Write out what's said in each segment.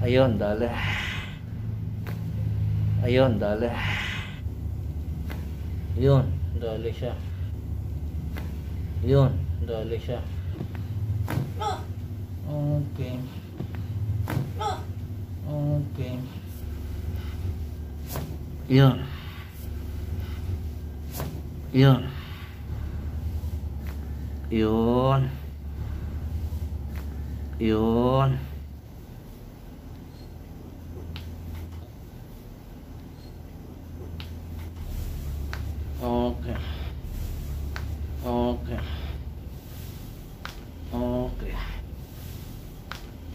Ayun, dali. Ayun, dali. Yun, dali siya. Yun, dali siya. Okay. Okay. Yun. Yun. Yun. Yun. Okay. Okay. Okay.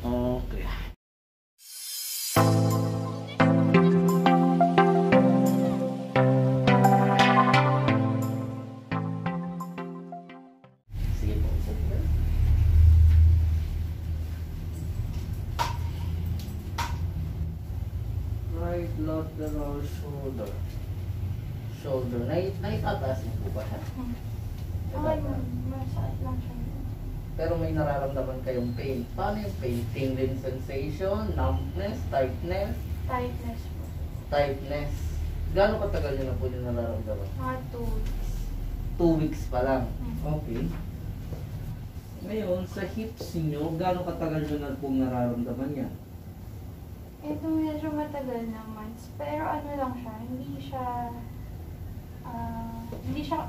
Okay. Sige po, sir. Right lateral shoulder. Shoulder. Naitataas niyo po ba siya? Okay, masakit lang siya. Pero may nararamdaman kayong pain. Paano yung pain? Tingling sensation, numbness, tightness, Tightness po. tightness. Gaano katagal nyo na po yung nararamdaman? Mga 2 weeks. 2 weeks pa lang. Mm. Okay. Ngayon, sa hips niyo, gaano katagal nyo na pong nararamdaman yan? Ito medyo matagal na months. Pero ano lang siya, hindi siya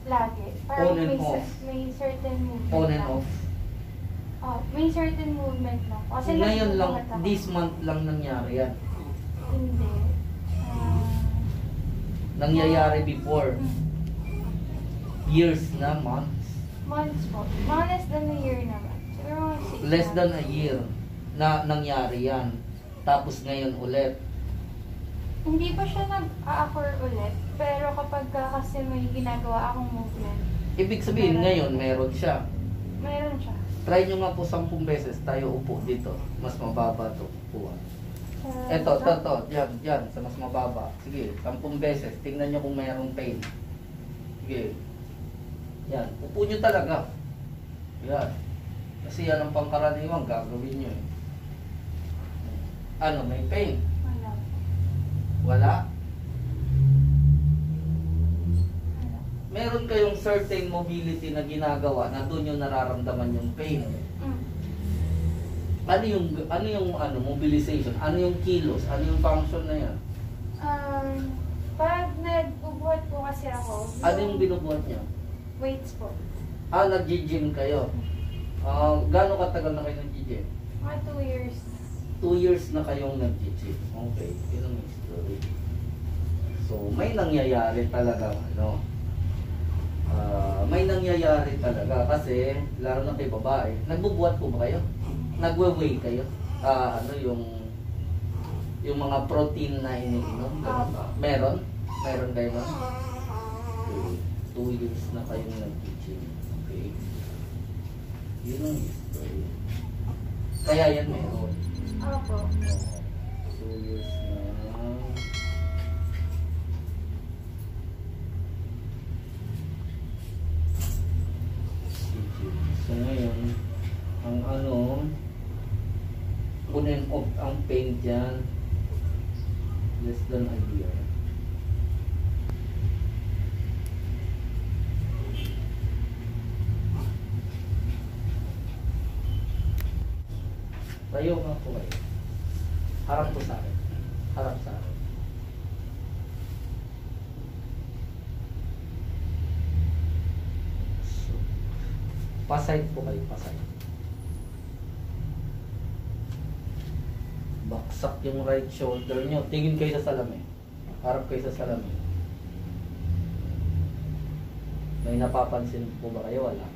lagi. Parang On and off. may certain movement On and lang. off. Oh, may certain movement lang. Kasi Ngayon lang, nasusukat ako. this month lang nangyari yan. Hindi. Nangyayari before. Years na, months. Months po. Mga less than a year naman. Siguro mga 6 Less than a months. year na nangyari yan. Tapos ngayon ulit. Hindi pa siya nag-a-occur ulit. Pero kapag kasi may ginagawa akong movement, Ibig sabihin ngayon meron siya. meron siya. Try nyo nga po 10 beses tayo upo dito. Mas mababa to upuan. Eto, dyan, sa mas mababa. Sige, 10 beses. Tingnan nyo kung mayroong pain. Sige. Yan, upo nyo talaga. Yan. Kasi yan ang pangkaraniwang gagawin nyo eh. Ano, may pain? Wala. Wala? Wala. Meron kayong certain mobility na ginagawa na doon yung nararamdaman yung pain. Mm. Ano yung mobilization? Ano yung kilos? Ano yung function na yan? Pag nagbubuhat po kasi ako, Ano yung binubuhat niyo? weights po. Nag-gym kayo. Gaano katagal na kayo nag-gym? Mga 2 years. 2 years na kayong nag-gym. Okay, yun ang story. So, may nangyayari talaga, may nangyayari talaga kasi, lalo na kay babae, nagbubuhat po ba kayo? Nagwe-weigh kayo? Yung mga protein na iniinom? Meron? Meron kayo ba? Okay. 2 years na kayong nag-gym. Okay. Yun ang story. Kaya yan meron. Opo. 2 years na. So ngayon, ang on and off ang pain dyan, less than a year. Tayo nga po kayo. Harap po sa akin. Harap sa akin. So, paside po kayo, paside. Baksak yung right shoulder nyo. Tingin kayo sa salamin. Harap kayo sa salamin. May napapansin po ba kayo? Wala.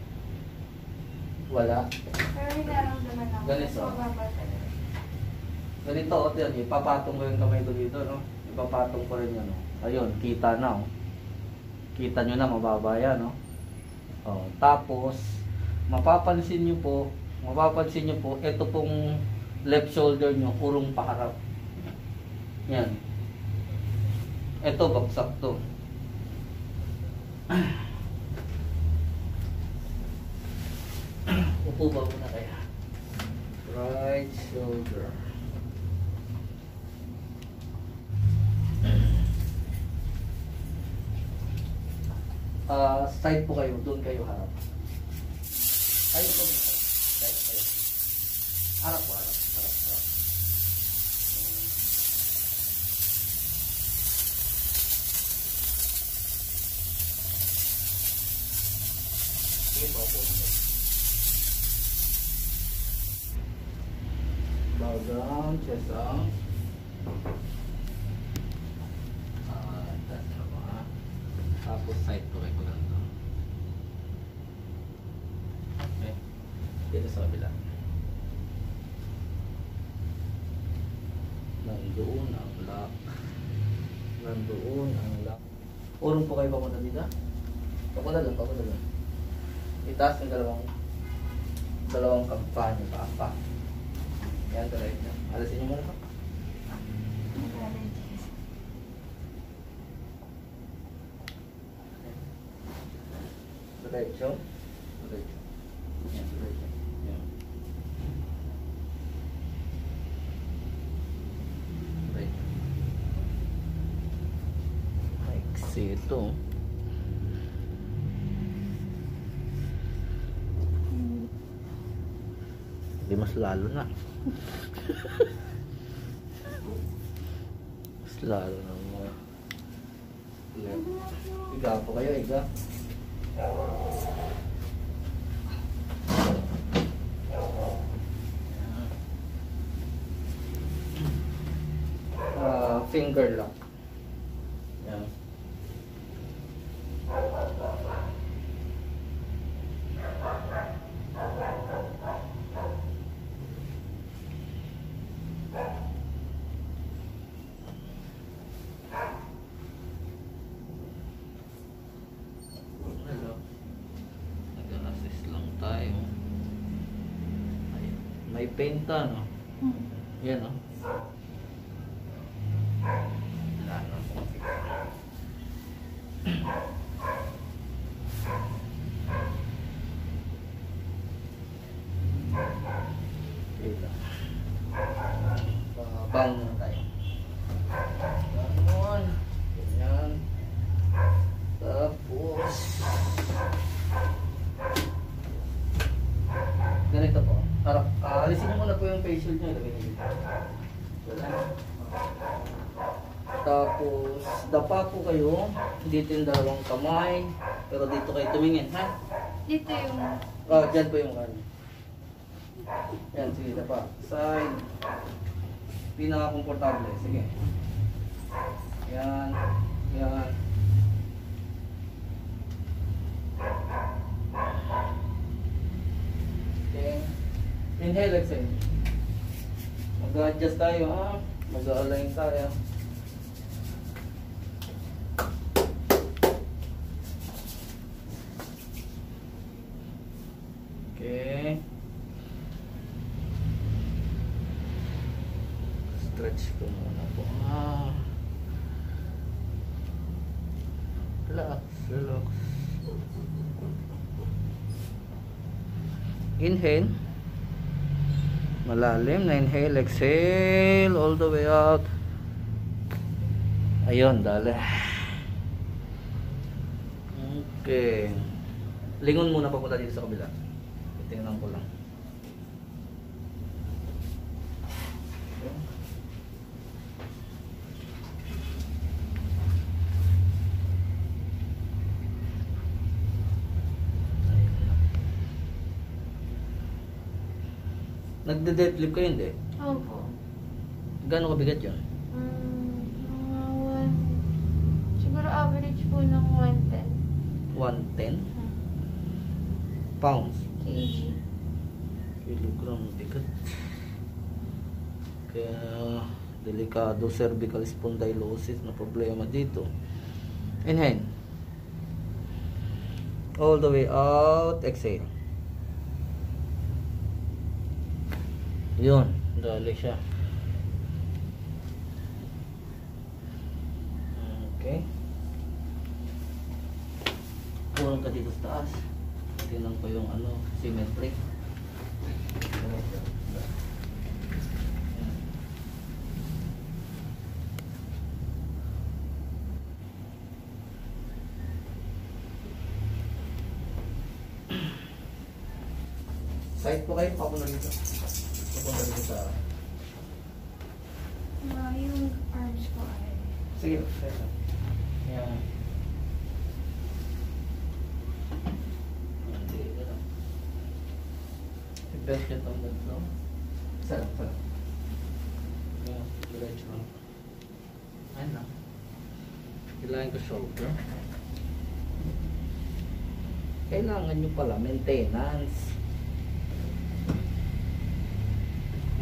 Wala. Pero may nararamdaman ako. Ganito. Mas mababa talaga. Ganito, o yan, ipapatong ko yung kamay ko dito, no? Ipapatong ko rin yan, no? Ayun, kita na, oh. Kita nyo na, mababa yan, no? Oh, tapos, mapapansin nyo po, ito pong left shoulder nyo, urong paharap. Yan. Ito, baksak to. Upo ba muna kaya? Right shoulder. Side po kayo, doon kayo harap. Kayo po dito. Side kayo. Harap po, harap. Harap, harap. Sige po, po. Bow down, chest out. Tapos side po kayo ganito. Okay. Dito sa kabila. Nandoon ang lock. Nandoon ang lock. Urong po kayo papunta dito? Papunta lang, papunta lang. Itaas yung dalawang kampanya pa. Yan, right na. Alisin nyo muna pa. Diretso. Diretso. Yan, diretso. Yan. Diretso. Maiksi ito. Hindi mas lalo na. Mas lalo na mo. Iga po kayo, iga. Finger lock. Yan. Nag-assist lang tayo. Ayan. May painta, no? Yan, no? Wala na akong figure. Okay lang. Bang muna tayo. Ganon. Ganyan. Tapos ganito po. Harap. Alisin nyo muna po yung face shield nyo. Ilagay nyo dito. Tapos dapa po kayo. Dito yung dalawang kamay. Pero dito kayo tumingin, ha? Dito yung... Dyan po yung ano. Yan, sige, dapa. Side. Pinaka-komportable. Sige. Yan. Yan. Okay. Inhale, exhale. Mag-adjust tayo, ha? Mag-align tayo. Okay. Stretch ko muna po. Relax, relax. Inhale. Malalim na inhale, exhale all the way out. Ayun, dali. Okay. Lingon muna papunta dito sa kabila. Tingnan ko lang. Nagde-deadlift kayo, hindi? Opo. Gano'ng kabigat yun? Mga siguro average po ng 110 110 pounds. kg. Kilogram bigat. Kaya delikado cervical spondylosis na problema dito. Inhale. All the way out. Exhale. Yun, dali siya. Okay. Purong ka dito sa taas. Tingnan ko yung ano, symmetry. Kahit po kayo, papunta dito. Papunta dito sa... Yung arms ko ay... Sige, sige. Yan. Hindi, gano'n. I-best it on the floor. Sarap, sarap. Yan, diretso lang. Ayun lang. Kailangan ko shoulder. Kailangan nyo pala maintenance.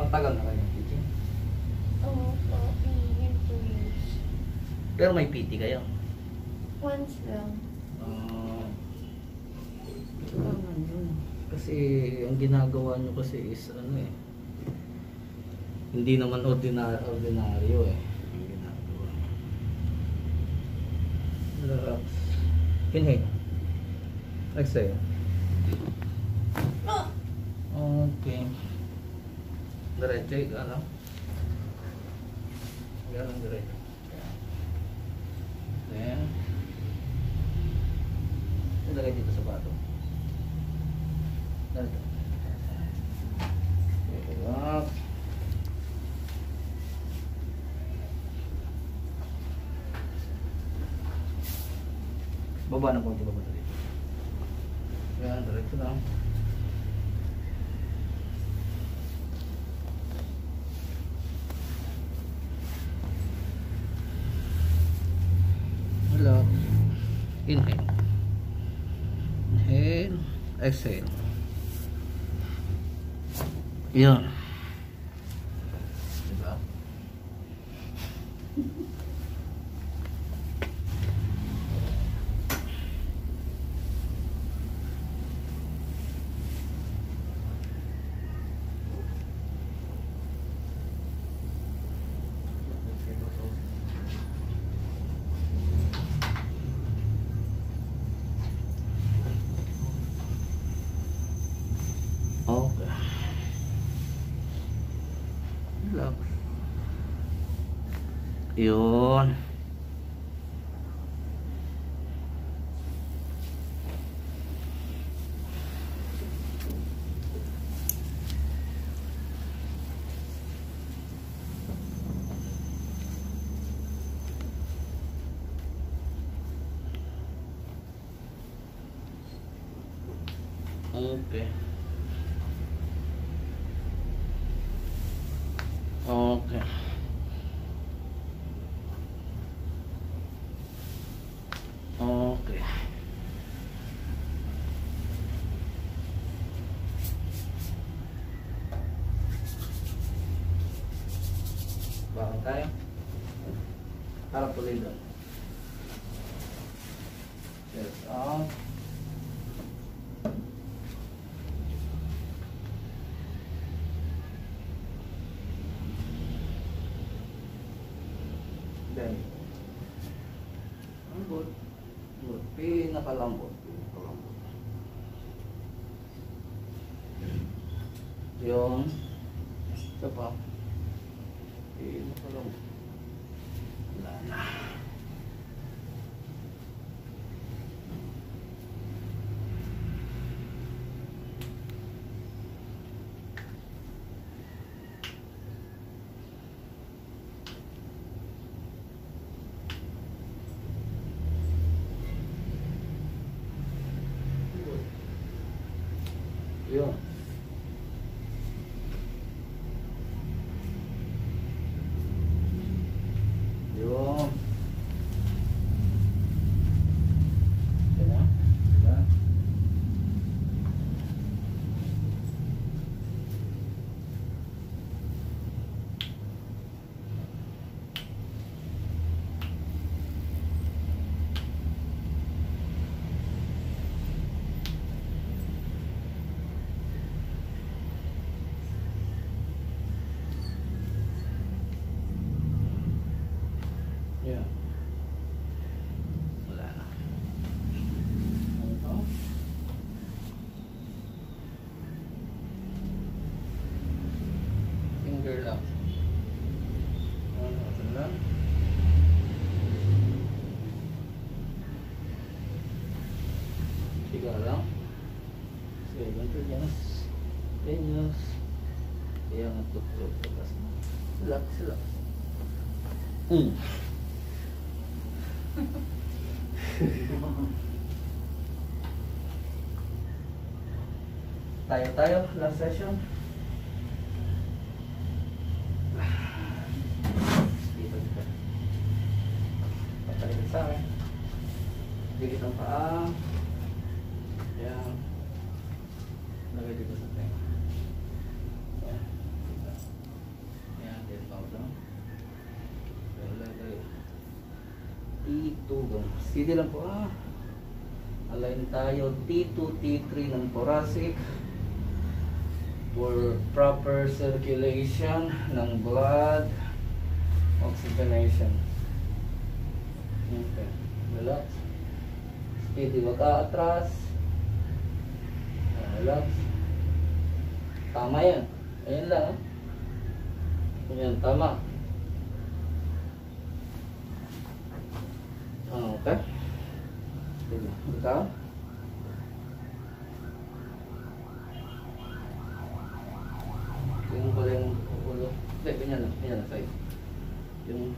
Matagal na kayo teaching. Oo, so, in 2 years. Pero may PT kayo. Once lang. Kailangan yun. Kasi ang ginagawa nyo kasi is ano eh. Hindi naman ordinaryo eh. Ang ginagawa. Relax. Inhale. Exhale. Okay. Diretso yung ano. Ganun diretso. Then, ilagay dito sa bato. Dito. Relax. Baba ng konti, baba dito. Yan, diretso lang. Relax. Inhale. Inhale. Exhale. Yan. Diba? Okay. Relax. Yun. Okay. Okay. Okay. Bakit tayo? Harap ulit doon. Yes, up. Then, lambot. Lambot. Pinakalambot. Pinakalambot. Yung isa pa. Pinakalambot. Wala na. Yun. Yun. Diba? Diba? Yeah. Wala na. Ito. Finger lang. Ito lang. Siga lang. Sige, ganito yan. Continuous. Ayan ang tutulog. Relax, relax. Tayo, last session. Dito. Papalitan sa akin. Dikit ang paa. Ayan. Lagay dito sa tenga. Ayan. Ayan, din pa lang. Lagay. T2. Steady lang po. Align tayo. T2, T3 ng thoracic. For proper circulation ng blood, oxygenation. Okay, relax. Steady, wag ka atras. Relax. Tama yan. Ayan lang. Ayan, tama. Okay. Steady. Ikaw? Yung pala yung ulo. Hindi, ganyan lang sa'yo. Yung